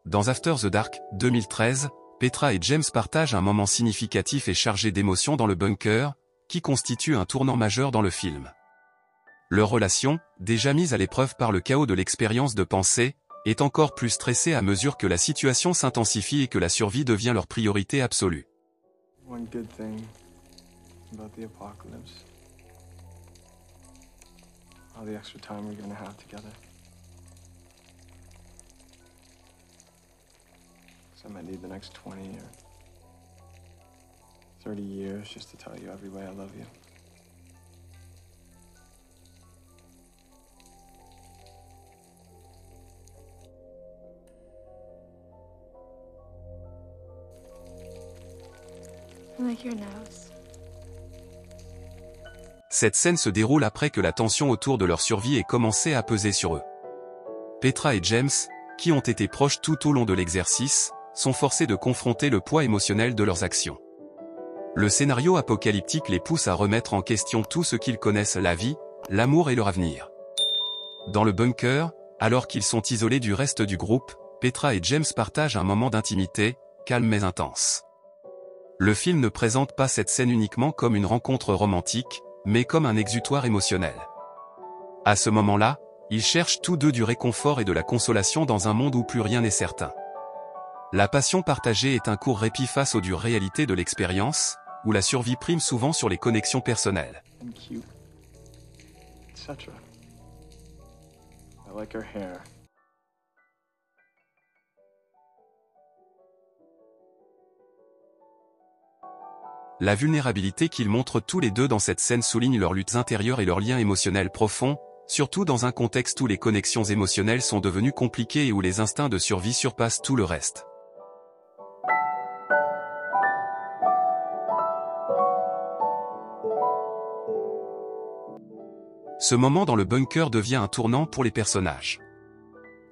Dans After the Dark, 2013, Petra et James partagent un moment significatif et chargé d'émotions dans le bunker, qui constitue un tournant majeur dans le film. Leur relation, déjà mise à l'épreuve par le chaos de l'expérience de pensée, est encore plus stressée à mesure que la situation s'intensifie et que la survie devient leur priorité absolue. One good thing about the apocalypse. All the extra time we're gonna have together. So I might need the next 20 or 30 years just to tell you every way I love you. I like your nose. Cette scène se déroule après que la tension autour de leur survie ait commencé à peser sur eux. Petra et James, qui ont été proches tout au long de l'exercice, sont forcés de confronter le poids émotionnel de leurs actions. Le scénario apocalyptique les pousse à remettre en question tout ce qu'ils connaissent, la vie, l'amour et leur avenir. Dans le bunker, alors qu'ils sont isolés du reste du groupe, Petra et James partagent un moment d'intimité, calme mais intense. Le film ne présente pas cette scène uniquement comme une rencontre romantique, mais comme un exutoire émotionnel. À ce moment-là, ils cherchent tous deux du réconfort et de la consolation dans un monde où plus rien n'est certain. La passion partagée est un court répit face aux dures réalités de l'expérience, où la survie prime souvent sur les connexions personnelles. And cute, etc. I like her hair. La vulnérabilité qu'ils montrent tous les deux dans cette scène souligne leurs luttes intérieures et leurs liens émotionnels profonds, surtout dans un contexte où les connexions émotionnelles sont devenues compliquées et où les instincts de survie surpassent tout le reste. Ce moment dans le bunker devient un tournant pour les personnages.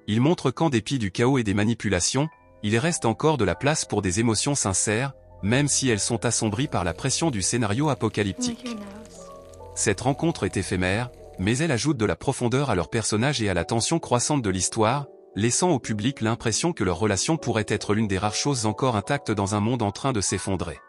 Il montre qu'en dépit du chaos et des manipulations, il reste encore de la place pour des émotions sincères, même si elles sont assombries par la pression du scénario I apocalyptique. like your nose. Cette rencontre est éphémère, mais elle ajoute de la profondeur à leurs personnages et à la tension croissante de l'histoire, laissant au public l'impression que leur relation pourrait être l'une des rares choses encore intactes dans un monde en train de s'effondrer.